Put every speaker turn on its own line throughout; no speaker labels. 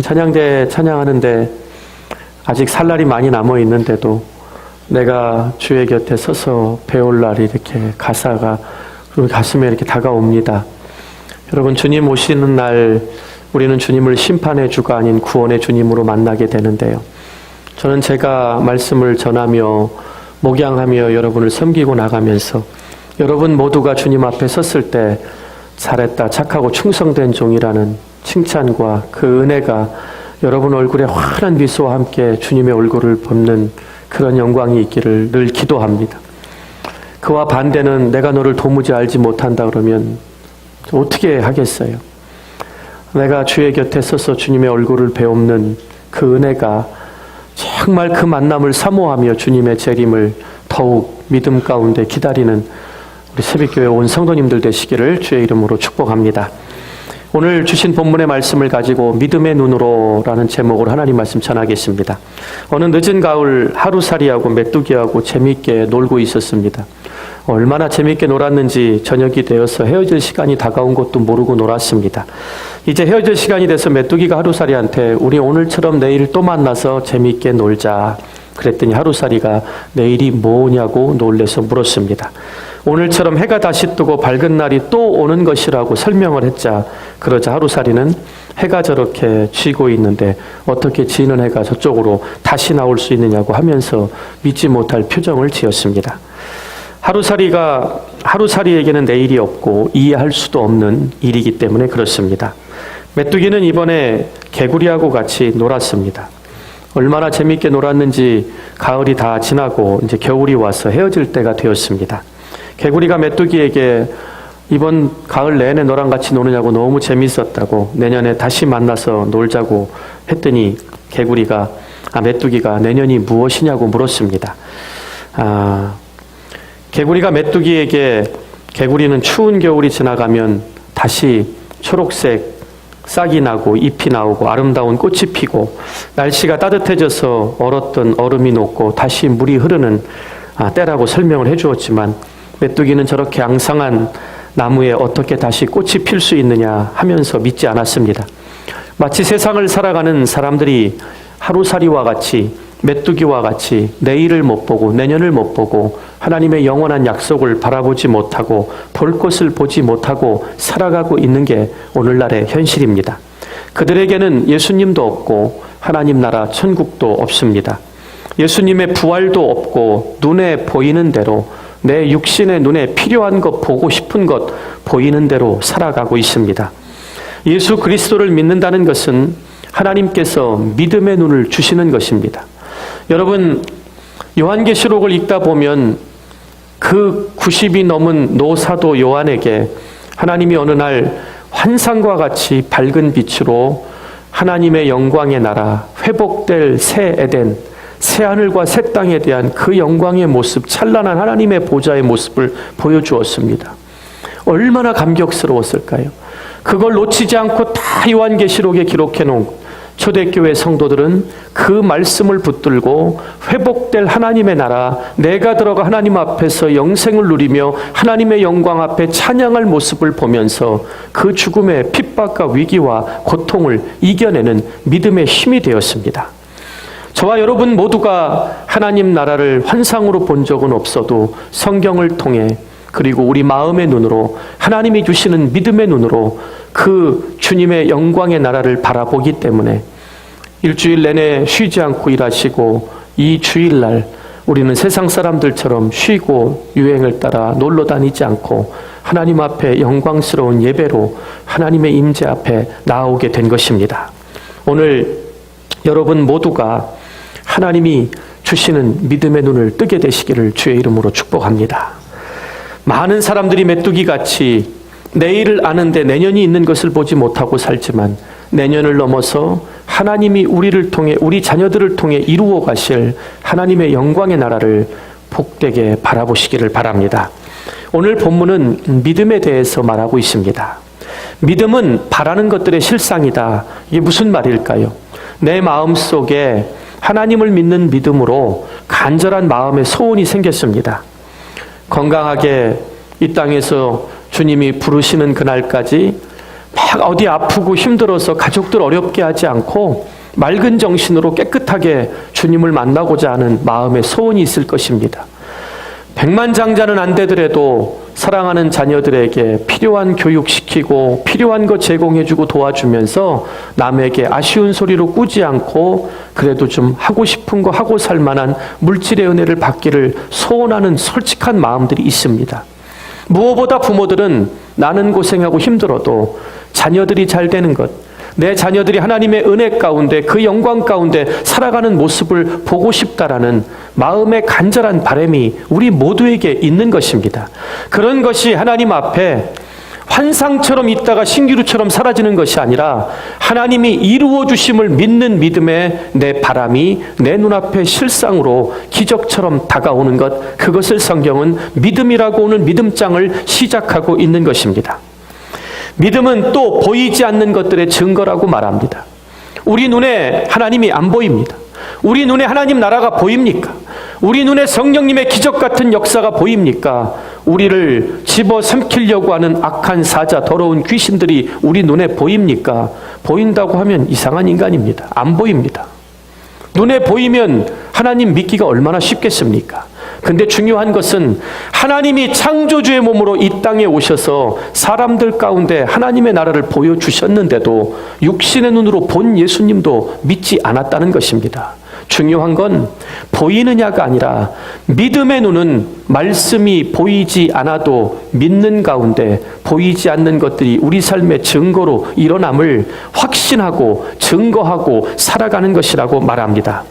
찬양대 찬양하는데 아직 살 날이 많이 남아 있는데도 내가 주의 곁에 서서 배울 날이 이렇게 가사가 가슴에 이렇게 다가옵니다. 여러분, 주님 오시는 날 우리는 주님을 심판의 주가 아닌 구원의 주님으로 만나게 되는데요. 저는 제가 말씀을 전하며 목양하며 여러분을 섬기고 나가면서 여러분 모두가 주님 앞에 섰을 때 잘했다, 착하고 충성된 종이라는 칭찬과 그 은혜가 여러분 얼굴에 환한 미소와 함께 주님의 얼굴을 뵙는 그런 영광이 있기를 늘 기도합니다. 그와 반대는 내가 너를 도무지 알지 못한다 그러면 어떻게 하겠어요? 내가 주의 곁에 서서 주님의 얼굴을 배우는 그 은혜가 정말 그 만남을 사모하며 주님의 재림을 더욱 믿음 가운데 기다리는 우리 새벽교회 온 성도님들 되시기를 주의 이름으로 축복합니다. 오늘 주신 본문의 말씀을 가지고 믿음의 눈으로 라는 제목으로 하나님 말씀 전하겠습니다. 어느 늦은 가을 하루살이하고 메뚜기하고 재미있게 놀고 있었습니다. 얼마나 재미있게 놀았는지 저녁이 되어서 헤어질 시간이 다가온 것도 모르고 놀았습니다. 이제 헤어질 시간이 돼서 메뚜기가 하루살이한테 우리 오늘처럼 내일 또 만나서 재미있게 놀자 그랬더니 하루살이가 내일이 뭐냐고 놀래서 물었습니다. 오늘처럼 해가 다시 뜨고 밝은 날이 또 오는 것이라고 설명을 했자 그러자 하루살이는 해가 저렇게 쥐고 있는데 어떻게 지는 해가 저쪽으로 다시 나올 수 있느냐고 하면서 믿지 못할 표정을 지었습니다. 하루살이에게는 내일이 없고 이해할 수도 없는 일이기 때문에 그렇습니다. 메뚜기는 이번에 개구리하고 같이 놀았습니다. 얼마나 재밌게 놀았는지 가을이 다 지나고 이제 겨울이 와서 헤어질 때가 되었습니다. 개구리가 메뚜기에게 이번 가을 내내 너랑 같이 노느냐고 너무 재밌었다고 내년에 다시 만나서 놀자고 했더니 메뚜기가 내년이 무엇이냐고 물었습니다. 개구리가 메뚜기에게 개구리는 추운 겨울이 지나가면 다시 초록색 싹이 나고 잎이 나오고 아름다운 꽃이 피고 날씨가 따뜻해져서 얼었던 얼음이 녹고 다시 물이 흐르는 때라고 설명을 해주었지만 메뚜기는 저렇게 앙상한 나무에 어떻게 다시 꽃이 필 수 있느냐 하면서 믿지 않았습니다. 마치 세상을 살아가는 사람들이 하루살이와 같이 메뚜기와 같이 내일을 못 보고 내년을 못 보고 하나님의 영원한 약속을 바라보지 못하고 볼 것을 보지 못하고 살아가고 있는 게 오늘날의 현실입니다. 그들에게는 예수님도 없고 하나님 나라 천국도 없습니다. 예수님의 부활도 없고 눈에 보이는 대로 내 육신의 눈에 필요한 것 보고 싶은 것 보이는 대로 살아가고 있습니다. 예수 그리스도를 믿는다는 것은 하나님께서 믿음의 눈을 주시는 것입니다. 여러분, 요한계시록을 읽다 보면 그 90이 넘은 노사도 요한에게 하나님이 어느 날 환상과 같이 밝은 빛으로 하나님의 영광의 나라, 회복될 새 에덴, 새 하늘과 새 땅에 대한 그 영광의 모습, 찬란한 하나님의 보좌의 모습을 보여주었습니다. 얼마나 감격스러웠을까요? 그걸 놓치지 않고 다 요한계시록에 기록해 놓은 초대교회 성도들은 그 말씀을 붙들고 회복될 하나님의 나라, 내가 들어가 하나님 앞에서 영생을 누리며 하나님의 영광 앞에 찬양할 모습을 보면서 그 죽음의 핍박과 위기와 고통을 이겨내는 믿음의 힘이 되었습니다. 저와 여러분 모두가 하나님 나라를 환상으로 본 적은 없어도 성경을 통해 그리고 우리 마음의 눈으로 하나님이 주시는 믿음의 눈으로 그 주님의 영광의 나라를 바라보기 때문에 일주일 내내 쉬지 않고 일하시고 이 주일날 우리는 세상 사람들처럼 쉬고 유행을 따라 놀러 다니지 않고 하나님 앞에 영광스러운 예배로 하나님의 임재 앞에 나오게 된 것입니다. 오늘 여러분 모두가 하나님이 주시는 믿음의 눈을 뜨게 되시기를 주의 이름으로 축복합니다. 많은 사람들이 메뚜기같이 내일을 아는데 내년이 있는 것을 보지 못하고 살지만 내년을 넘어서 하나님이 우리를 통해 우리 자녀들을 통해 이루어 가실 하나님의 영광의 나라를 복되게 바라보시기를 바랍니다. 오늘 본문은 믿음에 대해서 말하고 있습니다. 믿음은 바라는 것들의 실상이다. 이게 무슨 말일까요? 내 마음속에 하나님을 믿는 믿음으로 간절한 마음의 소원이 생겼습니다. 건강하게 이 땅에서 주님이 부르시는 그날까지 막 어디 아프고 힘들어서 가족들 어렵게 하지 않고 맑은 정신으로 깨끗하게 주님을 만나고자 하는 마음의 소원이 있을 것입니다. 백만장자는 안 되더라도 사랑하는 자녀들에게 필요한 교육시키고 필요한 거 제공해주고 도와주면서 남에게 아쉬운 소리로 꾸지 않고 그래도 좀 하고 싶은 거 하고 살 만한 물질의 은혜를 받기를 소원하는 솔직한 마음들이 있습니다. 무엇보다 부모들은 나는 고생하고 힘들어도 자녀들이 잘 되는 것, 내 자녀들이 하나님의 은혜 가운데 그 영광 가운데 살아가는 모습을 보고 싶다라는 마음의 간절한 바람이 우리 모두에게 있는 것입니다. 그런 것이 하나님 앞에 환상처럼 있다가 신기루처럼 사라지는 것이 아니라 하나님이 이루어 주심을 믿는 믿음의 내 바람이 내 눈앞에 실상으로 기적처럼 다가오는 것, 그것을 성경은 믿음이라고 오는 믿음장을 시작하고 있는 것입니다. 믿음은 또 보이지 않는 것들의 증거라고 말합니다. 우리 눈에 하나님이 안 보입니다. 우리 눈에 하나님 나라가 보입니까? 우리 눈에 성령님의 기적 같은 역사가 보입니까? 우리를 집어삼키려고 하는 악한 사자, 더러운 귀신들이 우리 눈에 보입니까? 보인다고 하면 이상한 인간입니다. 안 보입니다. 눈에 보이면 하나님 믿기가 얼마나 쉽겠습니까? 근데 중요한 것은 하나님이 창조주의 몸으로 이 땅에 오셔서 사람들 가운데 하나님의 나라를 보여주셨는데도 육신의 눈으로 본 예수님도 믿지 않았다는 것입니다. 중요한 건 보이느냐가 아니라 믿음의 눈은 말씀이 보이지 않아도 믿는 가운데 보이지 않는 것들이 우리 삶의 증거로 일어남을 확신하고 증거하고 살아가는 것이라고 말합니다.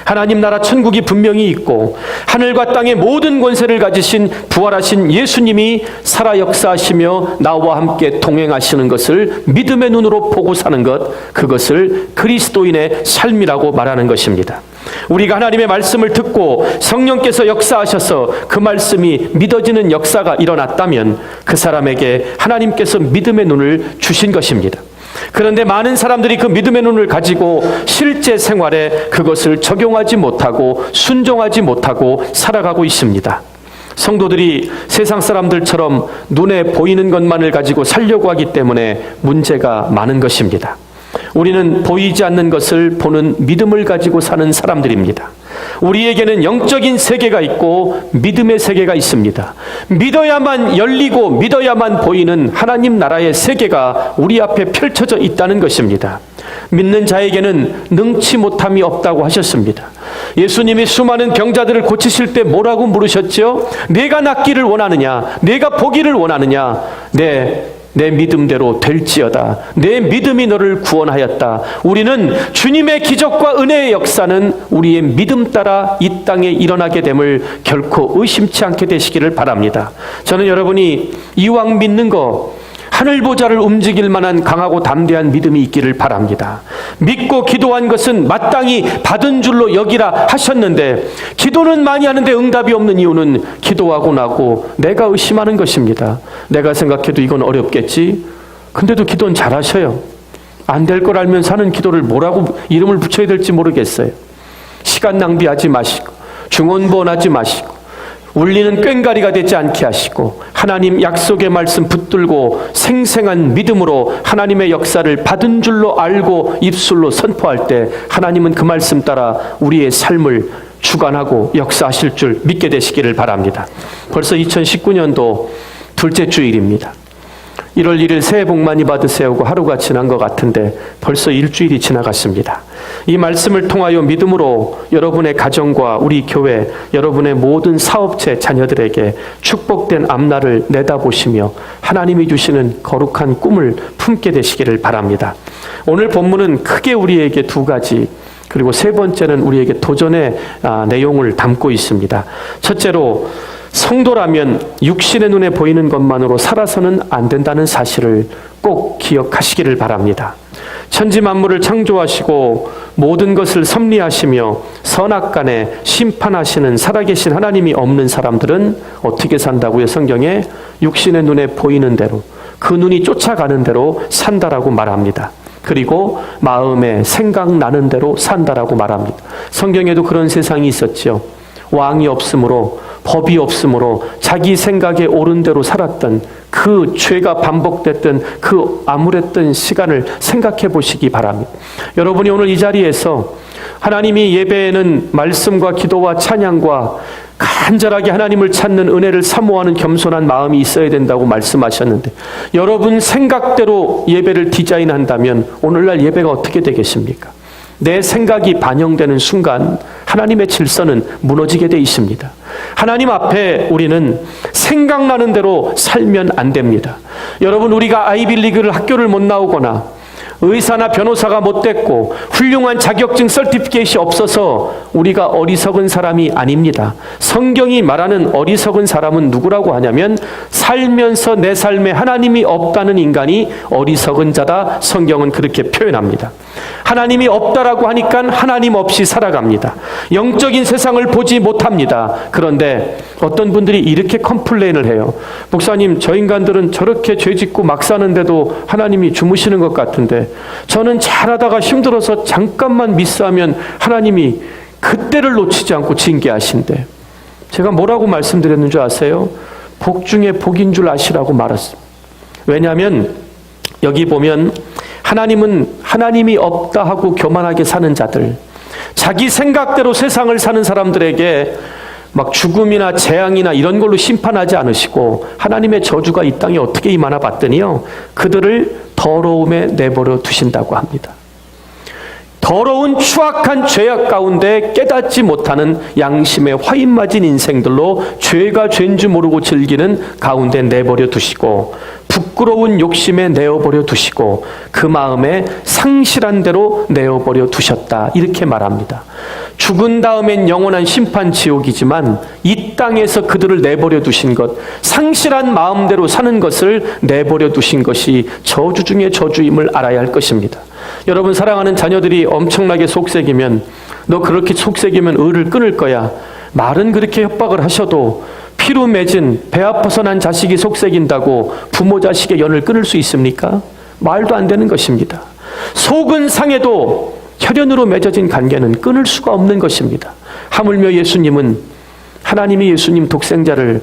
하나님 나라 천국이 분명히 있고 하늘과 땅의 모든 권세를 가지신 부활하신 예수님이 살아 역사하시며 나와 함께 동행하시는 것을 믿음의 눈으로 보고 사는 것, 그것을 그리스도인의 삶이라고 말하는 것입니다. 우리가 하나님의 말씀을 듣고 성령께서 역사하셔서 그 말씀이 믿어지는 역사가 일어났다면 그 사람에게 하나님께서 믿음의 눈을 주신 것입니다. 그런데 많은 사람들이 그 믿음의 눈을 가지고 실제 생활에 그것을 적용하지 못하고 순종하지 못하고 살아가고 있습니다. 성도들이 세상 사람들처럼 눈에 보이는 것만을 가지고 살려고 하기 때문에 문제가 많은 것입니다. 우리는 보이지 않는 것을 보는 믿음을 가지고 사는 사람들입니다. 우리에게는 영적인 세계가 있고 믿음의 세계가 있습니다. 믿어야만 열리고 믿어야만 보이는 하나님 나라의 세계가 우리 앞에 펼쳐져 있다는 것입니다. 믿는 자에게는 능치 못함이 없다고 하셨습니다. 예수님이 수많은 병자들을 고치실 때 뭐라고 물으셨죠? 내가 낫기를 원하느냐? 내가 보기를 원하느냐? 내 믿음대로 될지어다. 내 믿음이 너를 구원하였다. 우리는 주님의 기적과 은혜의 역사는 우리의 믿음 따라 이 땅에 일어나게 됨을 결코 의심치 않게 되시기를 바랍니다. 저는 여러분이 이왕 믿는 거 하늘 보좌를 움직일 만한 강하고 담대한 믿음이 있기를 바랍니다. 믿고 기도한 것은 마땅히 받은 줄로 여기라 하셨는데 기도는 많이 하는데 응답이 없는 이유는 기도하고 나고 내가 의심하는 것입니다. 내가 생각해도 이건 어렵겠지. 근데도 기도는 잘하셔요. 안 될 걸 알면서 하는 기도를 뭐라고 이름을 붙여야 될지 모르겠어요. 시간 낭비하지 마시고 중언부언하지 마시고 울리는 꽹과리가 되지 않게 하시고 하나님 약속의 말씀 붙들고 생생한 믿음으로 하나님의 역사를 받은 줄로 알고 입술로 선포할 때 하나님은 그 말씀 따라 우리의 삶을 주관하고 역사하실 줄 믿게 되시기를 바랍니다. 벌써 2019년도 둘째 주일입니다. 1월 1일 새해 복 많이 받으세요고 하루가 지난 것 같은데 벌써 일주일이 지나갔습니다. 이 말씀을 통하여 믿음으로 여러분의 가정과 우리 교회, 여러분의 모든 사업체 자녀들에게 축복된 앞날을 내다보시며 하나님이 주시는 거룩한 꿈을 품게 되시기를 바랍니다. 오늘 본문은 크게 우리에게 두 가지, 그리고 세 번째는 우리에게 도전의 내용을 담고 있습니다. 첫째로 성도라면 육신의 눈에 보이는 것만으로 살아서는 안 된다는 사실을 꼭 기억하시기를 바랍니다. 천지 만물을 창조하시고 모든 것을 섭리하시며 선악간에 심판하시는 살아계신 하나님이 없는 사람들은 어떻게 산다고요? 성경에 육신의 눈에 보이는 대로 그 눈이 쫓아가는 대로 산다라고 말합니다. 그리고 마음에 생각나는 대로 산다라고 말합니다. 성경에도 그런 세상이 있었죠. 왕이 없으므로 법이 없으므로 자기 생각에 옳은 대로 살았던 그 죄가 반복됐던 그 암울했던 시간을 생각해 보시기 바랍니다. 여러분이 오늘 이 자리에서 하나님이 예배에는 말씀과 기도와 찬양과 간절하게 하나님을 찾는 은혜를 사모하는 겸손한 마음이 있어야 된다고 말씀하셨는데, 여러분 생각대로 예배를 디자인한다면 오늘날 예배가 어떻게 되겠습니까? 내 생각이 반영되는 순간 하나님의 질서는 무너지게 돼 있습니다. 하나님 앞에 우리는 생각나는 대로 살면 안 됩니다. 여러분, 우리가 아이빌리그를 학교를 못 나오거나 의사나 변호사가 못 됐고 훌륭한 자격증 서티피케이트이 없어서 우리가 어리석은 사람이 아닙니다. 성경이 말하는 어리석은 사람은 누구라고 하냐면, 살면서 내 삶에 하나님이 없다는 인간이 어리석은 자다. 성경은 그렇게 표현합니다. 하나님이 없다라고 하니까 하나님 없이 살아갑니다. 영적인 세상을 보지 못합니다. 그런데 어떤 분들이 이렇게 컴플레인을 해요. 목사님, 저 인간들은 저렇게 죄 짓고 막 사는데도 하나님이 주무시는 것 같은데, 저는 잘하다가 힘들어서 잠깐만 미스하면 하나님이 그때를 놓치지 않고 징계하신대. 제가 뭐라고 말씀드렸는 줄 아세요? 복 중에 복인 줄 아시라고 말했습니다. 왜냐하면 여기 보면 하나님은 하나님이 없다 하고 교만하게 사는 자들, 자기 생각대로 세상을 사는 사람들에게 막 죽음이나 재앙이나 이런 걸로 심판하지 않으시고 하나님의 저주가 이 땅에 어떻게 임하나 봤더니요, 그들을 더러움에 내버려 두신다고 합니다. 더러운 추악한 죄악 가운데 깨닫지 못하는 양심에 화인 맞은 인생들로 죄가 죄인 줄 모르고 즐기는 가운데 내버려 두시고, 부끄러운 욕심에 내어버려 두시고 그 마음에 상실한 대로 내어버려 두셨다, 이렇게 말합니다. 죽은 다음엔 영원한 심판 지옥이지만 이 땅에서 그들을 내버려 두신 것, 상실한 마음대로 사는 것을 내버려 두신 것이 저주 중에 저주임을 알아야 할 것입니다. 여러분, 사랑하는 자녀들이 엄청나게 속색이면, 너 그렇게 속색이면 을을 끊을 거야, 말은 그렇게 협박을 하셔도 피로 맺은 배 아파서 난 자식이 속색인다고 부모 자식의 연을 끊을 수 있습니까? 말도 안 되는 것입니다. 속은 상해도 혈연으로 맺어진 관계는 끊을 수가 없는 것입니다. 하물며 예수님은, 하나님이 예수님 독생자를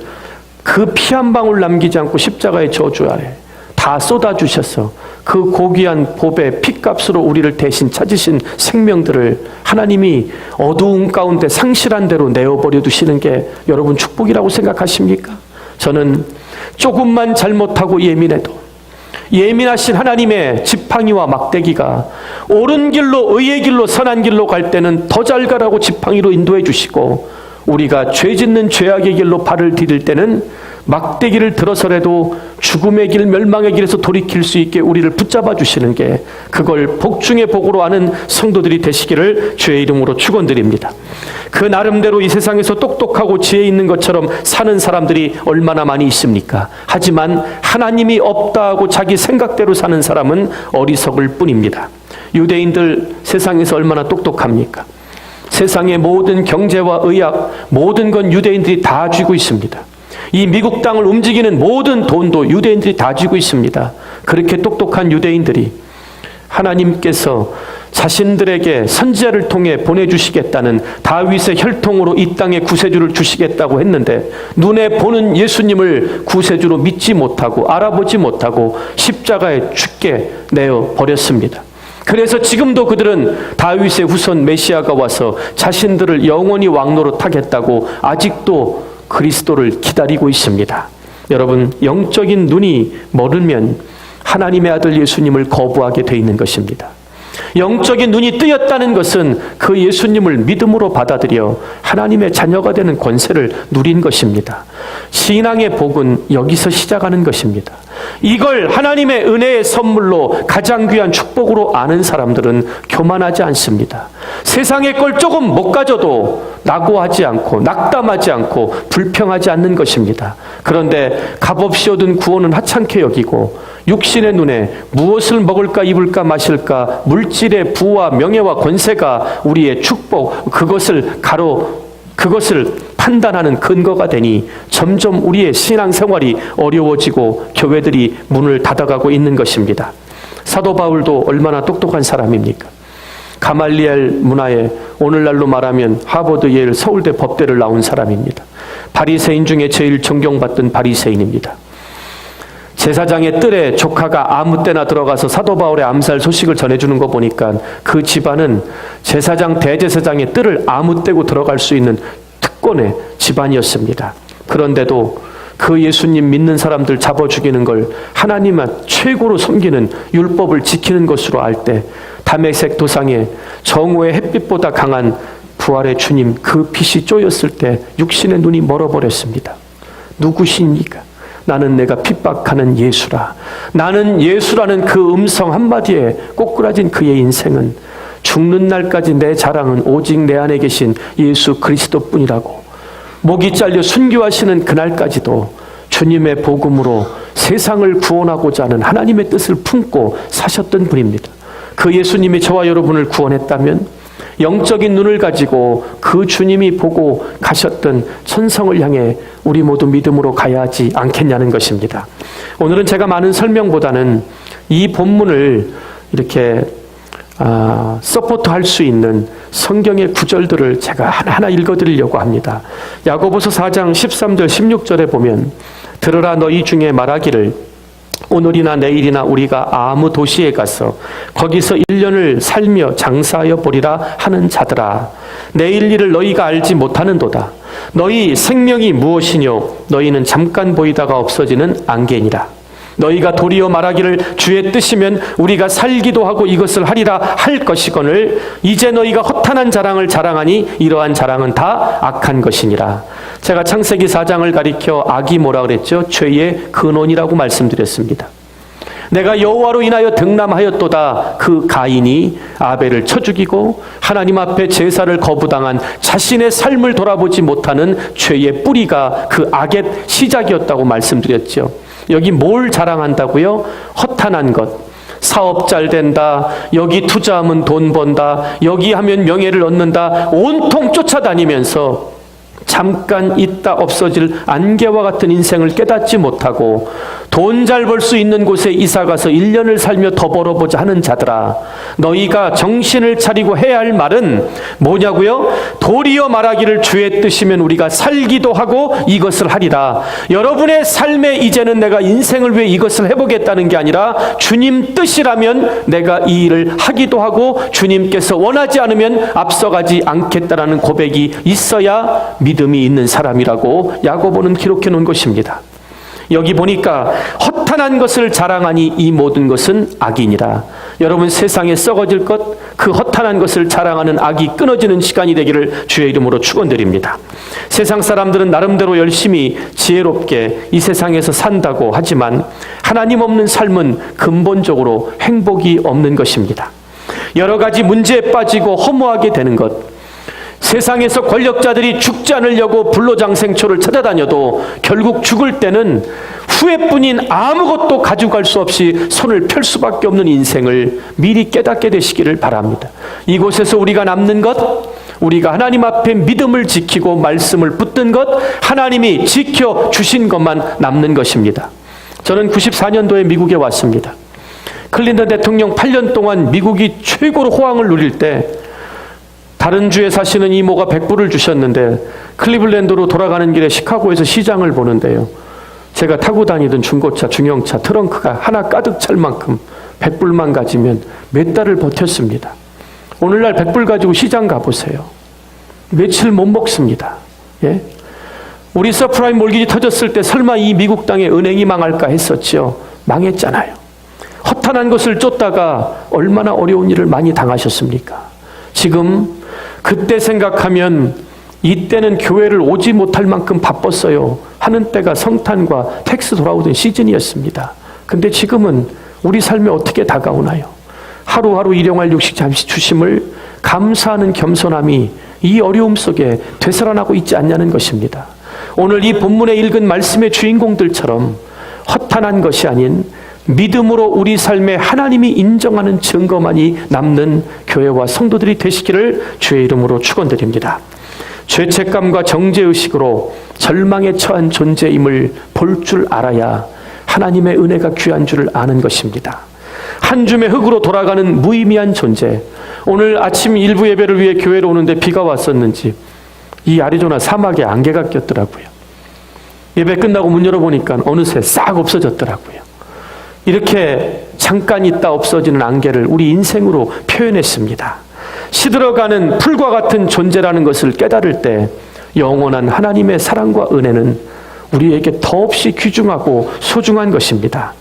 그 피 한 방울 남기지 않고 십자가의 저주 아래 다 쏟아주셔서 그 고귀한 보배 피값으로 우리를 대신 찾으신 생명들을 하나님이 어두운 가운데 상실한 대로 내어버려 두시는 게 여러분 축복이라고 생각하십니까? 저는 조금만 잘못하고 예민해도 예민하신 하나님의 지팡이와 막대기가 옳은 길로, 의의 길로, 선한 길로 갈 때는 더 잘 가라고 지팡이로 인도해 주시고, 우리가 죄 짓는 죄악의 길로 발을 디딜 때는 막대기를 들어서라도 죽음의 길, 멸망의 길에서 돌이킬 수 있게 우리를 붙잡아 주시는 게, 그걸 복 중에 복으로 아는 성도들이 되시기를 주의 이름으로 축원드립니다. 그 나름대로 이 세상에서 똑똑하고 지혜 있는 것처럼 사는 사람들이 얼마나 많이 있습니까? 하지만 하나님이 없다 하고 자기 생각대로 사는 사람은 어리석을 뿐입니다. 유대인들 세상에서 얼마나 똑똑합니까? 세상의 모든 경제와 의학, 모든 건 유대인들이 다 쥐고 있습니다. 이 미국 땅을 움직이는 모든 돈도 유대인들이 다 쥐고 있습니다. 그렇게 똑똑한 유대인들이 하나님께서 자신들에게 선지자를 통해 보내주시겠다는 다윗의 혈통으로 이 땅에 구세주를 주시겠다고 했는데, 눈에 보는 예수님을 구세주로 믿지 못하고 알아보지 못하고 십자가에 죽게 내어버렸습니다. 그래서 지금도 그들은 다윗의 후손 메시아가 와서 자신들을 영원히 왕노로 타겠다고 아직도 그리스도를 기다리고 있습니다. 여러분, 영적인 눈이 멀으면 하나님의 아들 예수님을 거부하게 돼 있는 것입니다. 영적인 눈이 뜨였다는 것은 그 예수님을 믿음으로 받아들여 하나님의 자녀가 되는 권세를 누린 것입니다. 신앙의 복은 여기서 시작하는 것입니다. 이걸 하나님의 은혜의 선물로 가장 귀한 축복으로 아는 사람들은 교만하지 않습니다. 세상의 걸 조금 못 가져도 낙오하지 않고 낙담하지 않고 불평하지 않는 것입니다. 그런데 값없이 얻은 구원은 하찮게 여기고 육신의 눈에 무엇을 먹을까 입을까 마실까 물질의 부와 명예와 권세가 우리의 축복, 그것을 판단하는 근거가 되니 점점 우리의 신앙생활이 어려워지고 교회들이 문을 닫아가고 있는 것입니다. 사도 바울도 얼마나 똑똑한 사람입니까? 가말리엘 문화에 오늘날로 말하면 하버드, 예일, 서울대 법대를 나온 사람입니다. 바리새인 중에 제일 존경받던 바리새인입니다. 제사장의 뜰에 조카가 아무 때나 들어가서 사도 바울의 암살 소식을 전해주는 거 보니까 그 집안은 제사장 대제사장의 뜰을 아무 때고 들어갈 수 있는 특권의 집안이었습니다. 그런데도 그 예수님 믿는 사람들 잡아 죽이는 걸 하나님만 최고로 섬기는 율법을 지키는 것으로 알 때 다메섹 도상에 정오의 햇빛보다 강한 부활의 주님 그 빛이 쪼였을 때 육신의 눈이 멀어버렸습니다. 누구십니까? 나는 내가 핍박하는 예수라. 나는 예수라는 그 음성 한마디에 꼬꾸라진 그의 인생은 죽는 날까지 내 자랑은 오직 내 안에 계신 예수 그리스도뿐이라고, 목이 잘려 순교하시는 그날까지도 주님의 복음으로 세상을 구원하고자 하는 하나님의 뜻을 품고 사셨던 분입니다. 그 예수님이 저와 여러분을 구원했다면 영적인 눈을 가지고 그 주님이 보고 가셨던 천성을 향해 우리 모두 믿음으로 가야 하지 않겠냐는 것입니다. 오늘은 제가 많은 설명보다는 이 본문을 이렇게 서포트할 수 있는 성경의 구절들을 제가 하나하나 읽어드리려고 합니다. 야고보서 4장 13절 16절에 보면 들으라 너희 중에 말하기를 오늘이나 내일이나 우리가 아무 도시에 가서 거기서 1년을 살며 장사하여 보리라 하는 자들아, 내일 일을 너희가 알지 못하는도다. 너희 생명이 무엇이뇨? 너희는 잠깐 보이다가 없어지는 안개니라. 너희가 도리어 말하기를 주의 뜻이면 우리가 살기도 하고 이것을 하리라 할 것이거늘 이제 너희가 허탄한 자랑을 자랑하니 이러한 자랑은 다 악한 것이니라. 제가 창세기 4장을 가리켜 악이 뭐라 그랬죠? 죄의 근원이라고 말씀드렸습니다. 내가 여호와로 인하여 등남하였도다. 그 가인이 아벨을 쳐 죽이고 하나님 앞에 제사를 거부당한 자신의 삶을 돌아보지 못하는 죄의 뿌리가 그 악의 시작이었다고 말씀드렸죠. 여기 뭘 자랑한다고요? 허탄한 것. 사업 잘 된다. 여기 투자하면 돈 번다. 여기 하면 명예를 얻는다. 온통 쫓아다니면서 잠깐 있다 없어질 안개와 같은 인생을 깨닫지 못하고 돈 잘 벌 수 있는 곳에 이사가서 1년을 살며 더 벌어보자 하는 자들아, 너희가 정신을 차리고 해야 할 말은 뭐냐고요? 도리어 말하기를 주의 뜻이면 우리가 살기도 하고 이것을 하리라. 여러분의 삶에 이제는 내가 인생을 위해 이것을 해보겠다는 게 아니라 주님 뜻이라면 내가 이 일을 하기도 하고 주님께서 원하지 않으면 앞서가지 않겠다라는 고백이 있어야 믿음이 있는 사람이라고 야고보는 기록해 놓은 것입니다. 여기 보니까 허탄한 것을 자랑하니 이 모든 것은 악이니라. 여러분 세상에 썩어질 것, 그 허탄한 것을 자랑하는 악이 끊어지는 시간이 되기를 주의 이름으로 축원드립니다. 세상 사람들은 나름대로 열심히 지혜롭게 이 세상에서 산다고 하지만 하나님 없는 삶은 근본적으로 행복이 없는 것입니다. 여러 가지 문제에 빠지고 허무하게 되는 것, 세상에서 권력자들이 죽지 않으려고 불로장생초를 찾아다녀도 결국 죽을 때는 후회뿐인 아무것도 가져갈 수 없이 손을 펼 수밖에 없는 인생을 미리 깨닫게 되시기를 바랍니다. 이곳에서 우리가 남는 것, 우리가 하나님 앞에 믿음을 지키고 말씀을 붙든 것, 하나님이 지켜주신 것만 남는 것입니다. 저는 94년도에 미국에 왔습니다. 클린턴 대통령 8년 동안 미국이 최고로 호황을 누릴 때 다른 주에 사시는 이모가 100불을 주셨는데 클리블랜드로 돌아가는 길에 시카고에서 시장을 보는데요. 제가 타고 다니던 중고차, 중형차, 트렁크가 하나 가득 찰 만큼 100불만 가지면 몇 달을 버텼습니다. 오늘날 100불 가지고 시장 가보세요. 며칠 못 먹습니다. 예? 우리 서프라임 몰기지 터졌을 때 설마 이 미국 땅에 은행이 망할까 했었죠. 망했잖아요. 허탄한 것을 쫓다가 얼마나 어려운 일을 많이 당하셨습니까? 지금 그때 생각하면 이때는 교회를 오지 못할 만큼 바빴어요 하는 때가 성탄과 텍스 돌아오던 시즌이었습니다. 근데 지금은 우리 삶에 어떻게 다가오나요? 하루하루 일용할 육식 잠시 주심을 감사하는 겸손함이 이 어려움 속에 되살아나고 있지 않냐는 것입니다. 오늘 이 본문에 읽은 말씀의 주인공들처럼 허탄한 것이 아닌 믿음으로 우리 삶에 하나님이 인정하는 증거만이 남는 교회와 성도들이 되시기를 주의 이름으로 축원드립니다. 죄책감과 정죄의식으로 절망에 처한 존재임을 볼 줄 알아야 하나님의 은혜가 귀한 줄을 아는 것입니다. 한 줌의 흙으로 돌아가는 무의미한 존재. 오늘 아침 일부 예배를 위해 교회로 오는데 비가 왔었는지 이 아리조나 사막에 안개가 꼈더라고요. 예배 끝나고 문 열어보니까 어느새 싹 없어졌더라고요. 이렇게 잠깐 있다 없어지는 안개를 우리 인생으로 표현했습니다. 시들어가는 풀과 같은 존재라는 것을 깨달을 때 영원한 하나님의 사랑과 은혜는 우리에게 더없이 귀중하고 소중한 것입니다.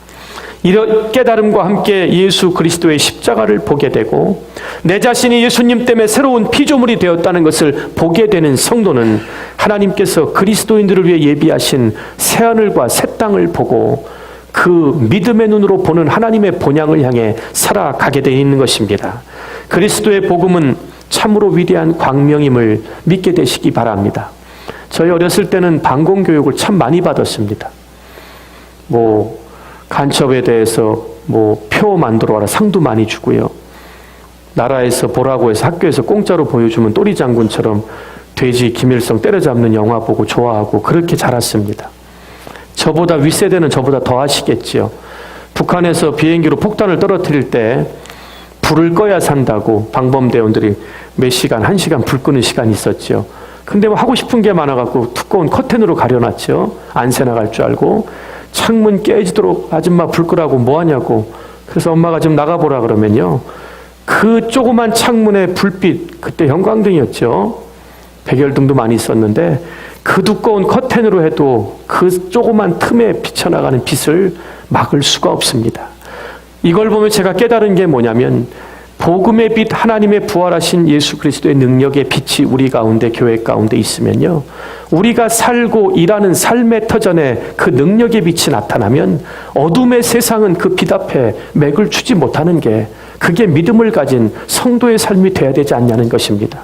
이런 깨달음과 함께 예수 그리스도의 십자가를 보게 되고 내 자신이 예수님 때문에 새로운 피조물이 되었다는 것을 보게 되는 성도는 하나님께서 그리스도인들을 위해 예비하신 새하늘과 새 땅을 보고 그 믿음의 눈으로 보는 하나님의 본향을 향해 살아가게 되어 있는 것입니다. 그리스도의 복음은 참으로 위대한 광명임을 믿게 되시기 바랍니다. 저희 어렸을 때는 방공교육을 참 많이 받았습니다. 간첩에 대해서 표 만들어 와라 상도 많이 주고요. 나라에서 보라고 해서 학교에서 공짜로 보여주면 또리 장군처럼 돼지 김일성 때려잡는 영화 보고 좋아하고 그렇게 자랐습니다. 저보다 윗세대는 저보다 더 하시겠지요. 북한에서 비행기로 폭탄을 떨어뜨릴 때 불을 꺼야 산다고 방범대원들이 몇 시간, 1시간 불 끄는 시간이 있었죠. 근데 하고 싶은 게 많아갖고 두꺼운 커튼으로 가려놨죠. 안새 나갈 줄 알고. 창문 깨지도록 아줌마 불 끄라고 뭐 하냐고. 그래서 엄마가 좀 나가보라 그러면요. 그 조그만 창문의 불빛, 그때 형광등이었죠. 백열등도 많이 있었는데 그 두꺼운 커튼으로 해도 그 조그만 틈에 비쳐나가는 빛을 막을 수가 없습니다. 이걸 보면 제가 깨달은 게 뭐냐면 복음의 빛 하나님의 부활하신 예수 그리스도의 능력의 빛이 우리 가운데 교회 가운데 있으면요. 우리가 살고 일하는 삶의 터전에 그 능력의 빛이 나타나면 어둠의 세상은 그 빛 앞에 맥을 추지 못하는 게 그게 믿음을 가진 성도의 삶이 돼야 되지 않냐는 것입니다.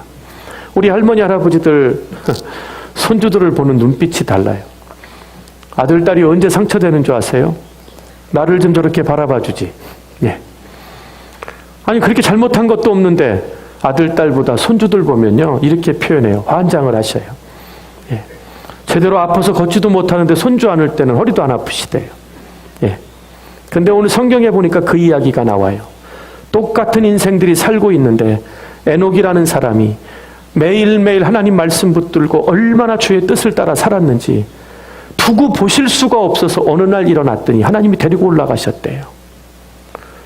우리 할머니 할아버지들 손주들을 보는 눈빛이 달라요. 아들 딸이 언제 상처되는 줄 아세요? 나를 좀 저렇게 바라봐 주지. 예. 아니 그렇게 잘못한 것도 없는데 아들 딸보다 손주들 보면요 이렇게 표현해요. 환장을 하셔요. 예. 제대로 아파서 걷지도 못하는데 손주 안을 때는 허리도 안 아프시대요. 예. 근데 오늘 성경에 보니까 그 이야기가 나와요. 똑같은 인생들이 살고 있는데 에녹이라는 사람이 매일매일 하나님 말씀 붙들고 얼마나 주의 뜻을 따라 살았는지 두고 보실 수가 없어서 어느 날 일어났더니 하나님이 데리고 올라가셨대요.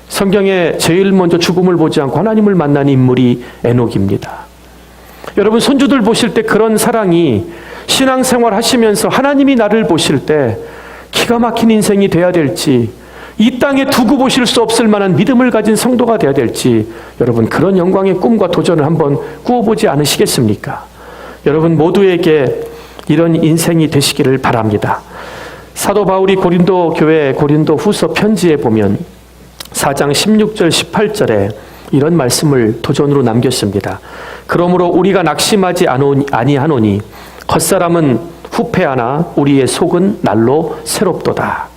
성경에 제일 먼저 죽음을 보지 않고 하나님을 만난 인물이 에녹입니다. 여러분 손주들 보실 때 그런 사랑이 신앙생활 하시면서 하나님이 나를 보실 때 기가 막힌 인생이 돼야 될지 이 땅에 두고 보실 수 없을 만한 믿음을 가진 성도가 돼야 될지 여러분 그런 영광의 꿈과 도전을 한번 꾸어보지 않으시겠습니까? 여러분 모두에게 이런 인생이 되시기를 바랍니다. 사도 바울이 고린도 교회 고린도 후서 편지에 보면 4장 16절 18절에 이런 말씀을 도전으로 남겼습니다. 그러므로 우리가 낙심하지 아니하노니 겉사람은 후패하나 우리의 속은 날로 새롭도다.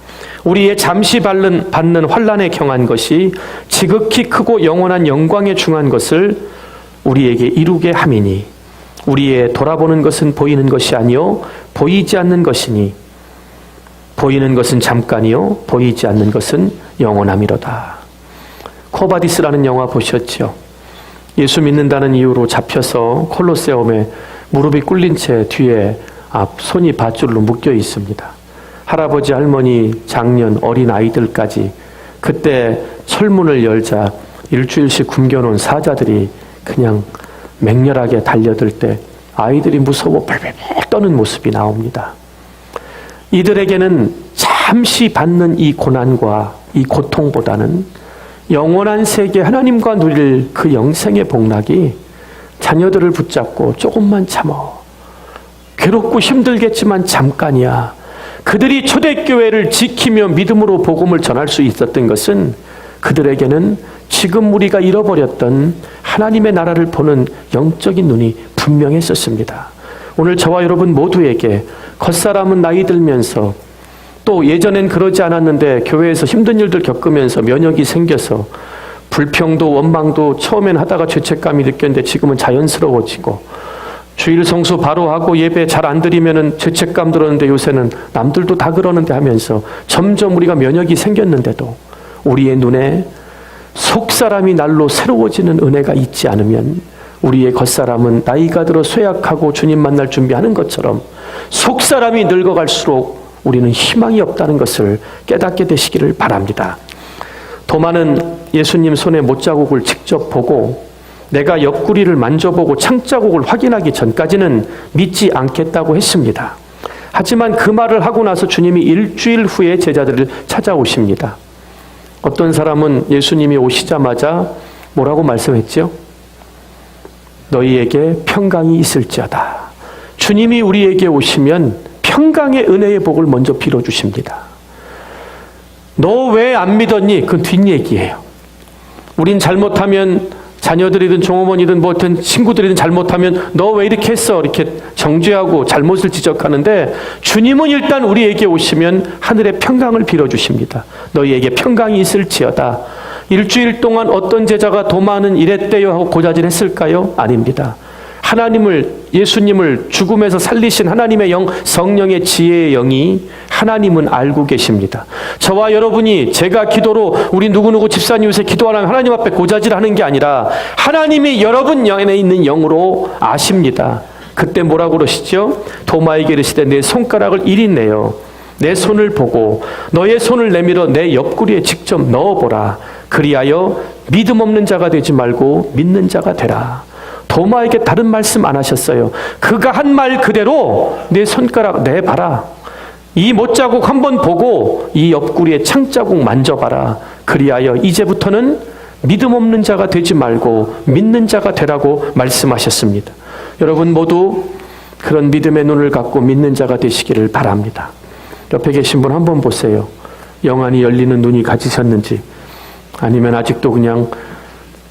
우리의 잠시 받는 환난에 경한 것이 지극히 크고 영원한 영광에 중한 것을 우리에게 이루게 함이니 우리의 돌아보는 것은 보이는 것이 아니요 보이지 않는 것이니 보이는 것은 잠깐이요 보이지 않는 것은 영원함이로다. 코바디스라는 영화 보셨죠? 예수 믿는다는 이유로 잡혀서 콜로세움에 무릎이 꿇린 채 뒤에 손이 밧줄로 묶여 있습니다. 할아버지, 할머니, 장년, 어린 아이들까지 그때 철문을 열자 일주일씩 굶겨놓은 사자들이 그냥 맹렬하게 달려들 때 아이들이 무서워 벌벌 떠는 모습이 나옵니다. 이들에게는 잠시 받는 이 고난과 이 고통보다는 영원한 세계 하나님과 누릴 그 영생의 복락이 자녀들을 붙잡고 조금만 참어. 괴롭고 힘들겠지만 잠깐이야. 그들이 초대교회를 지키며 믿음으로 복음을 전할 수 있었던 것은 그들에게는 지금 우리가 잃어버렸던 하나님의 나라를 보는 영적인 눈이 분명했었습니다. 오늘 저와 여러분 모두에게 겉사람은 나이 들면서 또 예전엔 그러지 않았는데 교회에서 힘든 일들 겪으면서 면역이 생겨서 불평도 원망도 처음엔 하다가 죄책감이 느꼈는데 지금은 자연스러워지고 주일 성수 바로 하고 예배 잘 안 드리면은 죄책감 들었는데 요새는 남들도 다 그러는데 하면서 점점 우리가 면역이 생겼는데도 우리의 눈에 속사람이 날로 새로워지는 은혜가 있지 않으면 우리의 겉사람은 나이가 들어 쇠약하고 주님 만날 준비하는 것처럼 속사람이 늙어갈수록 우리는 희망이 없다는 것을 깨닫게 되시기를 바랍니다. 도마는 예수님 손에 못자국을 직접 보고 내가 옆구리를 만져보고 창자국을 확인하기 전까지는 믿지 않겠다고 했습니다. 하지만 그 말을 하고 나서 주님이 일주일 후에 제자들을 찾아오십니다. 어떤 사람은 예수님이 오시자마자 뭐라고 말씀했죠? 너희에게 평강이 있을지어다. 주님이 우리에게 오시면 평강의 은혜의 복을 먼저 빌어주십니다. 너 왜 안 믿었니? 그건 뒷얘기예요. 우린 잘못하면 자녀들이든 종어머니든 뭐든 친구들이든 잘못하면 너 왜 이렇게 했어? 이렇게 정죄하고 잘못을 지적하는데 주님은 일단 우리에게 오시면 하늘의 평강을 빌어주십니다. 너희에게 평강이 있을지어다. 일주일 동안 어떤 제자가 도마는 이랬대요 하고 고자질했을까요? 아닙니다. 예수님을 죽음에서 살리신 하나님의 영, 성령의 지혜의 영이 하나님은 알고 계십니다. 저와 여러분이 제가 기도로 우리 누구누구 집사님 요새 기도하라면 하나님 앞에 고자질하는 게 아니라 하나님이 여러분 안에 있는 영으로 아십니다. 그때 뭐라고 그러시죠? 도마에게 이르시되 내 손가락을 이리 내어 내 손을 보고 너의 손을 내밀어 내 옆구리에 직접 넣어보라. 그리하여 믿음 없는 자가 되지 말고 믿는 자가 되라. 도마에게 다른 말씀 안 하셨어요. 그가 한 말 그대로 내 손가락 내봐라. 이 못자국 한번 보고 이 옆구리에 창자국 만져봐라. 그리하여 이제부터는 믿음 없는 자가 되지 말고 믿는 자가 되라고 말씀하셨습니다. 여러분 모두 그런 믿음의 눈을 갖고 믿는 자가 되시기를 바랍니다. 옆에 계신 분 한번 보세요. 영안이 열리는 눈이 가지셨는지, 아니면 아직도 그냥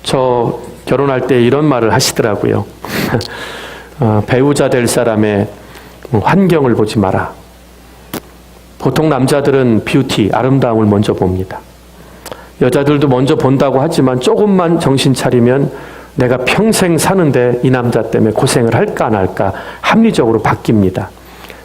저 결혼할 때 이런 말을 하시더라고요. 배우자 될 사람의 환경을 보지 마라. 보통 남자들은 뷰티, 아름다움을 먼저 봅니다. 여자들도 먼저 본다고 하지만 조금만 정신 차리면 내가 평생 사는데 이 남자 때문에 고생을 할까 안 할까 합리적으로 바뀝니다.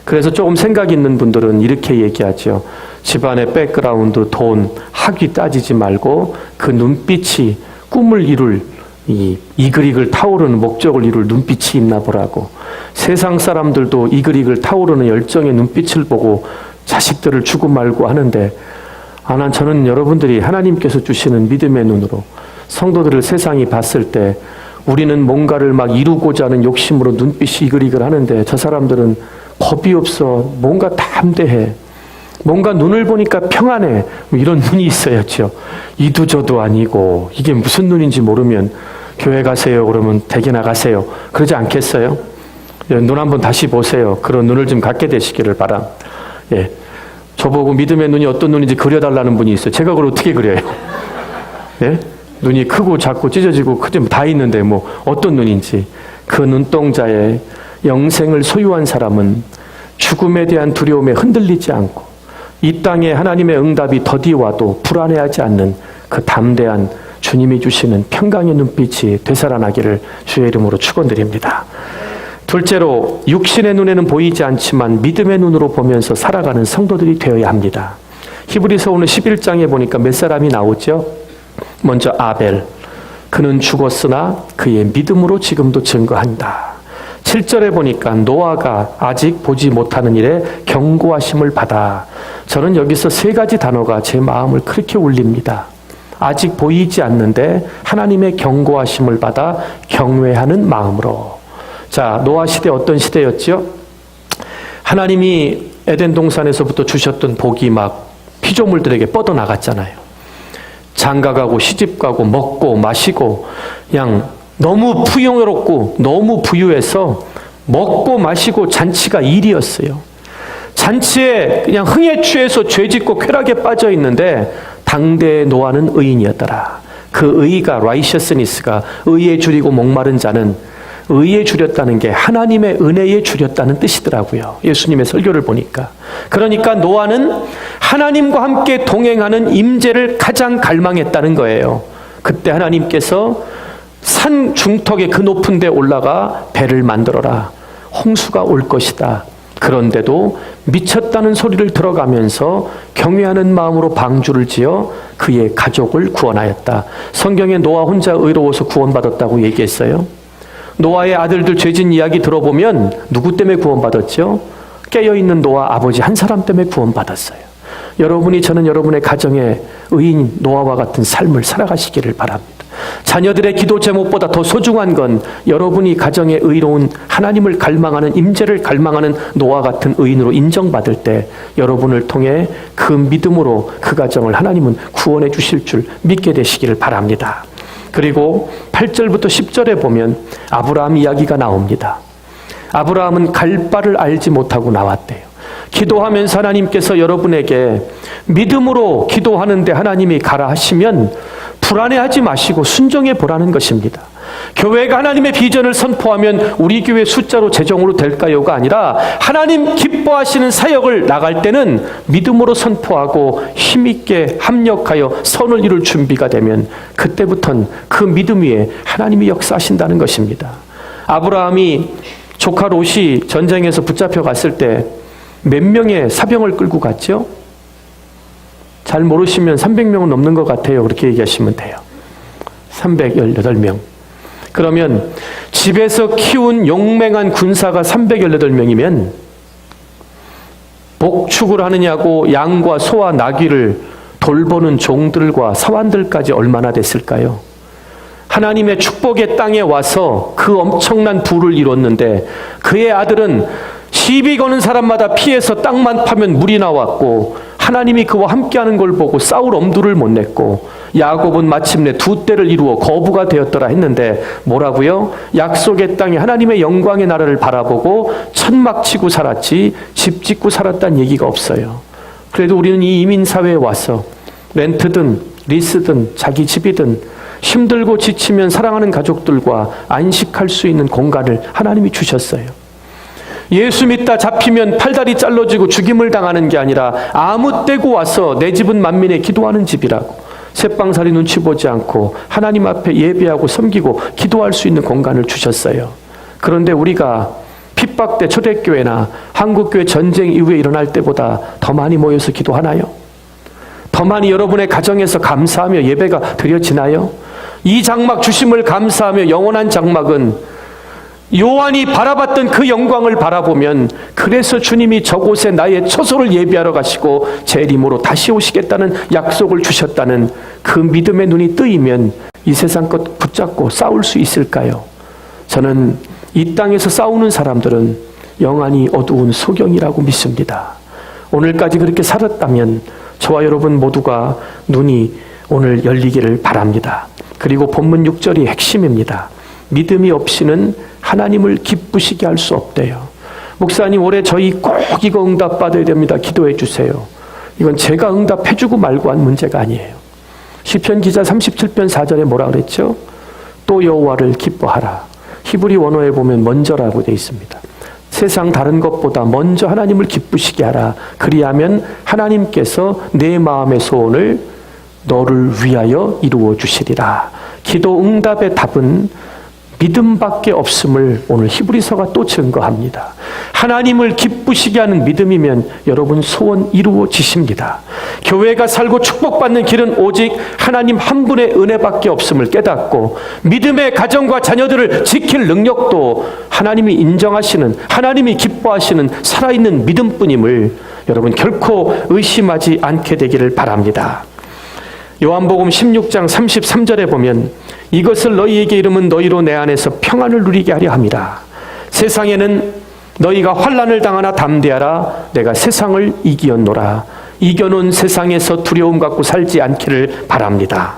그래서 조금 생각 있는 분들은 이렇게 얘기하죠. 집안의 백그라운드, 돈, 학위 따지지 말고 그 눈빛이 꿈을 이룰 이글이글 타오르는 목적을 이룰 눈빛이 있나 보라고. 세상 사람들도 이글이글 타오르는 열정의 눈빛을 보고 자식들을 주고 말고 하는데, 저는 여러분들이 하나님께서 주시는 믿음의 눈으로 성도들을 세상이 봤을 때 우리는 뭔가를 막 이루고자 하는 욕심으로 눈빛이 이글이글 하는데 저 사람들은 겁이 없어. 뭔가 담대해. 뭔가 눈을 보니까 평안해. 이런 눈이 있어야죠. 이도저도 아니고 이게 무슨 눈인지 모르면 교회 가세요 그러면 대개 나가세요. 그러지 않겠어요? 눈 한번 다시 보세요. 그런 눈을 좀 갖게 되시기를 바람. 예. 저보고 믿음의 눈이 어떤 눈인지 그려달라는 분이 있어요. 제가 그걸 어떻게 그려요? 예? 눈이 크고 작고 찢어지고 다 있는데 뭐 어떤 눈인지. 그 눈동자에 영생을 소유한 사람은 죽음에 대한 두려움에 흔들리지 않고 이 땅에 하나님의 응답이 더디 와도 불안해하지 않는 그 담대한 주님이 주시는 평강의 눈빛이 되살아나기를 주의 이름으로 축원드립니다. 둘째로, 육신의 눈에는 보이지 않지만 믿음의 눈으로 보면서 살아가는 성도들이 되어야 합니다. 히브리서 오늘 11장에 보니까 몇 사람이 나오죠? 먼저 아벨. 그는 죽었으나 그의 믿음으로 지금도 증거한다. 7절에 보니까 노아가 아직 보지 못하는 일에 경고하심을 받아. 저는 여기서 세 가지 단어가 제 마음을 그렇게 울립니다. 아직 보이지 않는데 하나님의 경고하심을 받아 경외하는 마음으로. 자, 노아 시대 어떤 시대였죠? 하나님이 에덴 동산에서부터 주셨던 복이 막 피조물들에게 뻗어나갔잖아요. 장가가고 시집가고 먹고 마시고 그냥 너무 풍요롭고 너무 부유해서 먹고 마시고 잔치가 일이었어요. 잔치에 그냥 흥에 취해서 죄짓고 쾌락에 빠져 있는데 당대의 노아는 의인이었더라. 그 의가 righteousness가 의에 줄이고 목마른 자는 의에 줄였다는 게 하나님의 은혜에 줄였다는 뜻이더라고요. 예수님의 설교를 보니까. 그러니까 노아는 하나님과 함께 동행하는 임재를 가장 갈망했다는 거예요. 그때 하나님께서 산 중턱에 그 높은 데 올라가 배를 만들어라. 홍수가 올 것이다. 그런데도 미쳤다는 소리를 들어가면서 경외하는 마음으로 방주를 지어 그의 가족을 구원하였다. 성경에 노아 혼자 의로워서 구원받았다고 얘기했어요. 노아의 아들들 죄진 이야기 들어보면 누구 때문에 구원받았죠? 깨어있는 노아 아버지 한 사람 때문에 구원받았어요. 여러분이 저는 여러분의 가정에 의인 노아와 같은 삶을 살아가시기를 바랍니다. 자녀들의 기도 제목보다 더 소중한 건 여러분이 가정에 의로운 하나님을 갈망하는, 임재를 갈망하는 노아 같은 의인으로 인정받을 때 여러분을 통해 그 믿음으로 그 가정을 하나님은 구원해 주실 줄 믿게 되시기를 바랍니다. 그리고 8절부터 10절에 보면 아브라함 이야기가 나옵니다. 아브라함은 갈 바를 알지 못하고 나왔대요. 기도하면서 하나님께서 여러분에게 믿음으로 기도하는데 하나님이 가라 하시면 불안해하지 마시고 순종해 보라는 것입니다. 교회가 하나님의 비전을 선포하면 우리 교회 숫자로 재정으로 될까요가 아니라 하나님 기뻐하시는 사역을 나갈 때는 믿음으로 선포하고 힘있게 합력하여 선을 이룰 준비가 되면 그때부터는 그 믿음 위에 하나님이 역사하신다는 것입니다. 아브라함이 조카 롯이 전쟁에서 붙잡혀 갔을 때 몇 명의 사병을 끌고 갔죠? 잘 모르시면 300명은 넘는 것 같아요. 그렇게 얘기하시면 돼요. 318명. 그러면 집에서 키운 용맹한 군사가 318명이면 복축을 하느냐고 양과 소와 나귀를 돌보는 종들과 사환들까지 얼마나 됐을까요? 하나님의 축복의 땅에 와서 그 엄청난 부를 이뤘는데 그의 아들은 시비 거는 사람마다 피해서 땅만 파면 물이 나왔고 하나님이 그와 함께하는 걸 보고 싸울 엄두를 못 냈고 야곱은 마침내 2대를 이루어 거부가 되었더라 했는데 뭐라고요? 약속의 땅에 하나님의 영광의 나라를 바라보고 천막 치고 살았지 집 짓고 살았다는 얘기가 없어요. 그래도 우리는 이 이민사회에 와서 렌트든 리스든 자기 집이든 힘들고 지치면 사랑하는 가족들과 안식할 수 있는 공간을 하나님이 주셨어요. 예수 믿다 잡히면 팔다리 잘라지고 죽임을 당하는 게 아니라 아무 때고 와서 내 집은 만민의 기도하는 집이라고 새빵살이 눈치 보지 않고 하나님 앞에 예배하고 섬기고 기도할 수 있는 공간을 주셨어요. 그런데 우리가 핍박대 초대교회나 한국교회 전쟁 이후에 일어날 때보다 더 많이 모여서 기도하나요? 더 많이 여러분의 가정에서 감사하며 예배가 드려지나요? 이 장막 주심을 감사하며 영원한 장막은 요한이 바라봤던 그 영광을 바라보면 그래서 주님이 저곳에 나의 처소를 예비하러 가시고 재림으로 다시 오시겠다는 약속을 주셨다는 그 믿음의 눈이 뜨이면 이 세상 것 붙잡고 싸울 수 있을까요? 저는 이 땅에서 싸우는 사람들은 영안이 어두운 소경이라고 믿습니다. 오늘까지 그렇게 살았다면 저와 여러분 모두가 눈이 오늘 열리기를 바랍니다. 그리고 본문 6절이 핵심입니다. 믿음이 없이는 하나님을 기쁘시게 할 수 없대요. 목사님 올해 저희 꼭 이거 응답받아야 됩니다. 기도해 주세요. 이건 제가 응답해주고 말고 한 문제가 아니에요. 시편 기자 37편 4절에 뭐라 그랬죠? 또 여호와를 기뻐하라. 히브리 원어에 보면 먼저라고 되어 있습니다. 세상 다른 것보다 먼저 하나님을 기쁘시게 하라. 그리하면 하나님께서 내 마음의 소원을 너를 위하여 이루어 주시리라. 기도 응답의 답은 믿음밖에 없음을 오늘 히브리서가 또 증거합니다. 하나님을 기쁘시게 하는 믿음이면 여러분 소원 이루어지십니다. 교회가 살고 축복받는 길은 오직 하나님 한 분의 은혜밖에 없음을 깨닫고 믿음의 가정과 자녀들을 지킬 능력도 하나님이 인정하시는, 하나님이 기뻐하시는 살아있는 믿음뿐임을 여러분 결코 의심하지 않게 되기를 바랍니다. 요한복음 16장 33절에 보면 이것을 너희에게 이름은 너희로 내 안에서 평안을 누리게 하려 함이라. 세상에는 너희가 환난을 당하나 담대하라. 내가 세상을 이기었노라. 이겨놓은 세상에서 두려움 갖고 살지 않기를 바랍니다.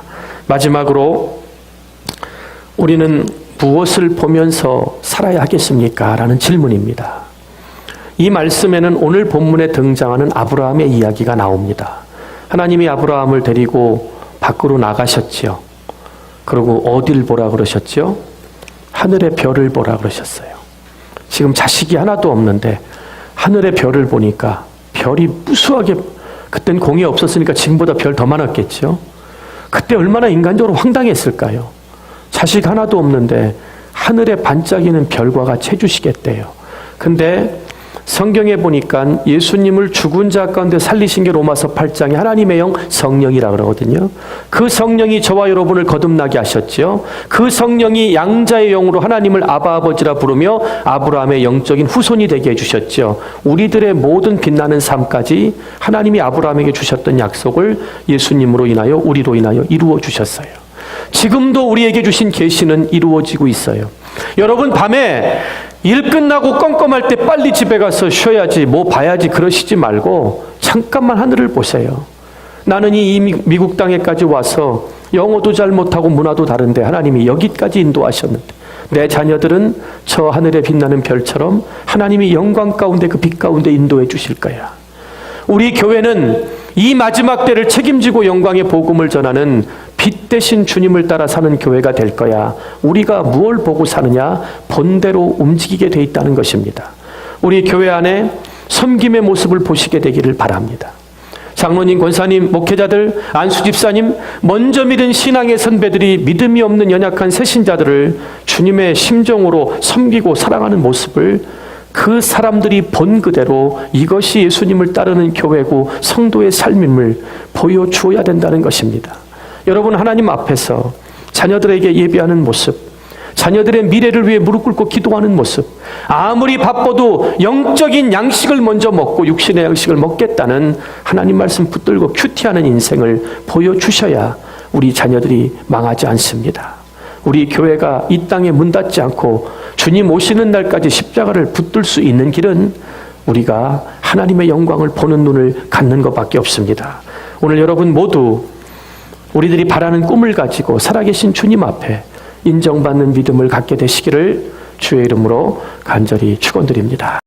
마지막으로 우리는 무엇을 보면서 살아야 하겠습니까? 라는 질문입니다. 이 말씀에는 오늘 본문에 등장하는 아브라함의 이야기가 나옵니다. 하나님이 아브라함을 데리고 밖으로 나가셨지요. 그리고 어딜 보라 그러셨죠? 하늘의 별을 보라 그러셨어요. 지금 자식이 하나도 없는데 하늘의 별을 보니까 별이 무수하게, 그땐 공이 없었으니까 지금보다 별 더 많았겠죠. 그때 얼마나 인간적으로 황당했을까요? 자식 하나도 없는데 하늘에 반짝이는 별과 같이 해주시겠대요. 근데 성경에 보니까 예수님을 죽은 자 가운데 살리신 게 로마서 8장에 하나님의 영 성령이라 그러거든요. 그 성령이 저와 여러분을 거듭나게 하셨죠. 그 성령이 양자의 영으로 하나님을 아바 아버지라 부르며 아브라함의 영적인 후손이 되게 해주셨죠. 우리들의 모든 빛나는 삶까지 하나님이 아브라함에게 주셨던 약속을 예수님으로 인하여 우리로 인하여 이루어 주셨어요. 지금도 우리에게 주신 계시는 이루어지고 있어요. 여러분 밤에 일 끝나고 껌껌할 때 빨리 집에 가서 쉬어야지 뭐 봐야지 그러시지 말고 잠깐만 하늘을 보세요. 나는 이 미국 땅에까지 와서 영어도 잘 못하고 문화도 다른데 하나님이 여기까지 인도하셨는데 내 자녀들은 저 하늘에 빛나는 별처럼 하나님이 영광 가운데 그 빛 가운데 인도해 주실 거야. 우리 교회는 이 마지막 때를 책임지고 영광의 복음을 전하는 빛 대신 주님을 따라 사는 교회가 될 거야. 우리가 무엇을 보고 사느냐? 본대로 움직이게 돼 있다는 것입니다. 우리 교회 안에 섬김의 모습을 보시게 되기를 바랍니다. 장로님, 권사님, 목회자들, 안수 집사님, 먼저 믿은 신앙의 선배들이 믿음이 없는 연약한 새신자들을 주님의 심정으로 섬기고 사랑하는 모습을 그 사람들이 본 그대로 이것이 예수님을 따르는 교회고 성도의 삶임을 보여주어야 된다는 것입니다. 여러분, 하나님 앞에서 자녀들에게 예배하는 모습, 자녀들의 미래를 위해 무릎 꿇고 기도하는 모습, 아무리 바빠도 영적인 양식을 먼저 먹고 육신의 양식을 먹겠다는 하나님 말씀 붙들고 큐티하는 인생을 보여주셔야 우리 자녀들이 망하지 않습니다. 우리 교회가 이 땅에 문 닫지 않고 주님 오시는 날까지 십자가를 붙들 수 있는 길은 우리가 하나님의 영광을 보는 눈을 갖는 것밖에 없습니다. 오늘 여러분 모두 우리들이 바라는 꿈을 가지고 살아계신 주님 앞에 인정받는 믿음을 갖게 되시기를 주의 이름으로 간절히 축원드립니다.